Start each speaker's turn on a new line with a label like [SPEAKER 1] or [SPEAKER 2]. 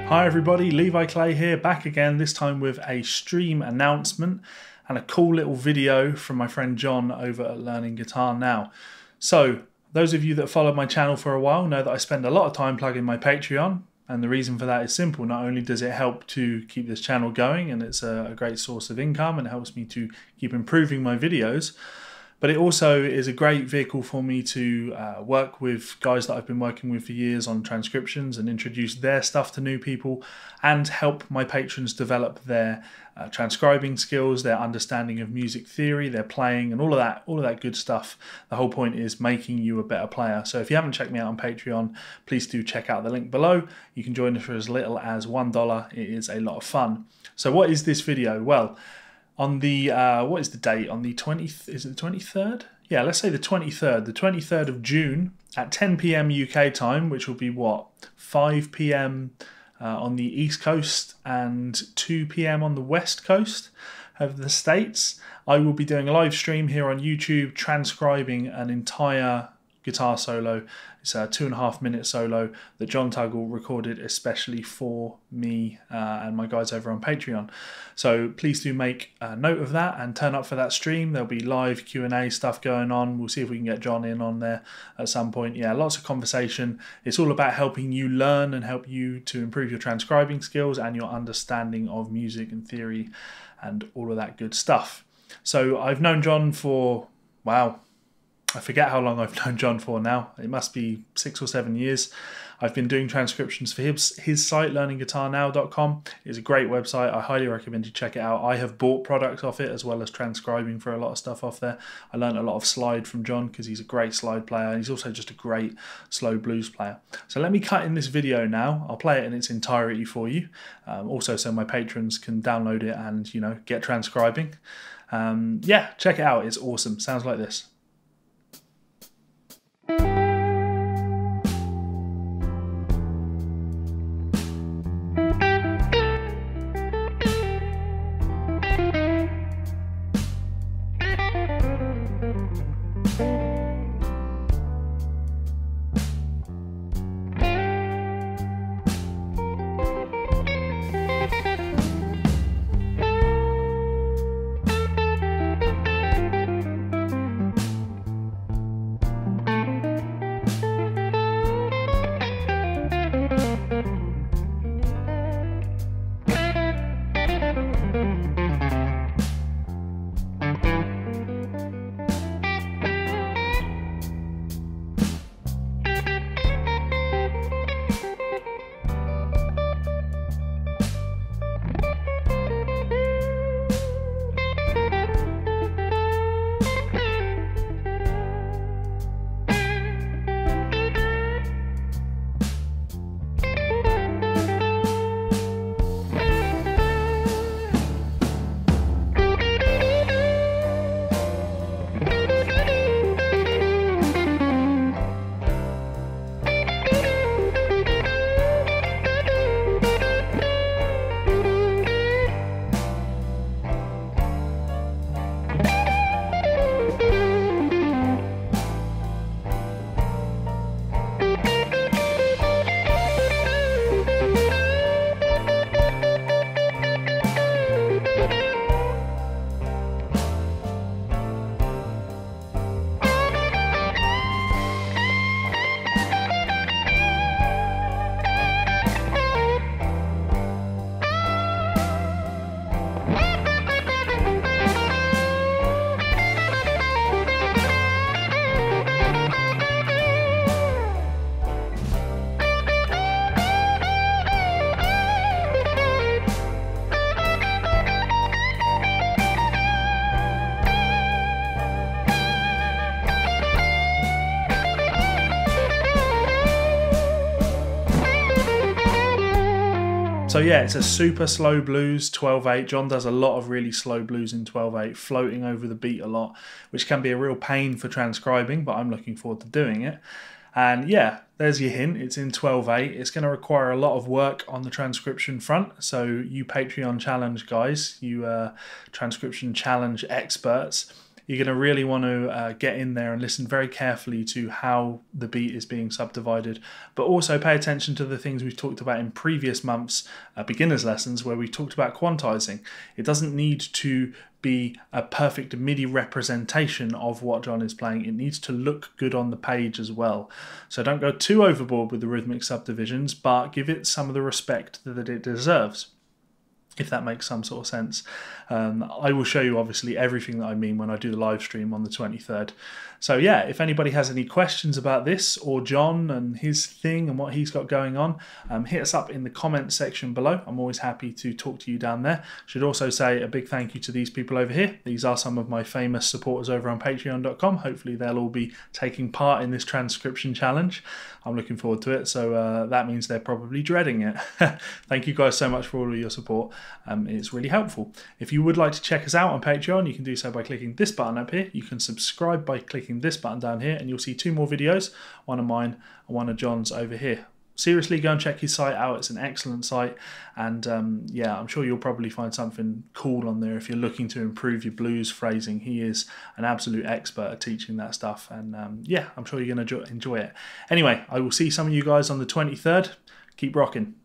[SPEAKER 1] Hi everybody, Levi Clay here, back again, this time with a stream announcement and a cool little video from my friend John over at Learning Guitar Now. So, those of you that followed my channel for a while know that I spend a lot of time plugging my Patreon, and the reason for that is simple. Not only does it help to keep this channel going, and it's a great source of income and it helps me to keep improving my videos, but it also is a great vehicle for me to work with guys that I've been working with for years on transcriptions and introduce their stuff to new people and help my patrons develop their transcribing skills, their understanding of music theory, their playing and all of that good stuff. The whole point is making you a better player. So if you haven't checked me out on Patreon, please do check out the link below. You can join us for as little as $1. It is a lot of fun. So what is this video? Well, on the, what is the date? On the 20th, is it the 23rd? Yeah, let's say the 23rd. The 23rd of June at 10 PM UK time, which will be what? 5 PM on the East Coast and 2 PM on the West Coast of the States. I will be doing a live stream here on YouTube, transcribing an entire guitar solo. It's a 2.5 minute solo that John Tuggle recorded especially for me and my guys over on Patreon. So please do make a note of that and turn up for that stream. There'll be live Q&A stuff going on. We'll see if we can get John in on there at some point. Yeah, lots of conversation. It's all about helping you learn and help you to improve your transcribing skills and your understanding of music and theory and all of that good stuff. So I've known John for, wow, I forget how long I've known John for now. It must be 6 or 7 years. I've been doing transcriptions for his site, learningguitarnow.com. It's a great website. I highly recommend you check it out. I have bought products off it as well as transcribing for a lot of stuff off there. I learned a lot of slide from John because he's a great slide player. He's also just a great slow blues player. So let me cut in this video now. I'll play it in its entirety for you. Also so my patrons can download it and, you know, get transcribing. Yeah, check it out. It's awesome. Sounds like this. So yeah, it's a super slow blues, 12/8. John does a lot of really slow blues in 12/8, floating over the beat a lot, which can be a real pain for transcribing, but I'm looking forward to doing it. And yeah, there's your hint. It's in 12/8. It's going to require a lot of work on the transcription front. So you Patreon challenge guys, you transcription challenge experts, you're going to really want to get in there and listen very carefully to how the beat is being subdivided, but also pay attention to the things we've talked about in previous months' beginners lessons where we talked about quantizing. It doesn't need to be a perfect MIDI representation of what John is playing. It needs to look good on the page as well. So don't go too overboard with the rhythmic subdivisions, but give it some of the respect that it deserves, if that makes some sort of sense. I will show you obviously everything that I mean when I do the live stream on the 23rd. So yeah, if anybody has any questions about this or John and his thing and what he's got going on, hit us up in the comment section below. I'm always happy to talk to you down there. Should also say a big thank you to these people over here. These are some of my famous supporters over on patreon.com. Hopefully they'll all be taking part in this transcription challenge. I'm looking forward to it, so that means they're probably dreading it. Thank you guys so much for all of your support. It's really helpful. If you would like to check us out on Patreon, you can do so by clicking this button up here. You can subscribe by clicking this button down here, and you'll see 2 more videos, one of mine and one of John's over here. Seriously, go and check his site out. It's an excellent site, and yeah, I'm sure you'll probably find something cool on there if you're looking to improve your blues phrasing. He is an absolute expert at teaching that stuff, and yeah, I'm sure you're going to enjoy it. Anyway, I will see some of you guys on the 23rd. Keep rocking.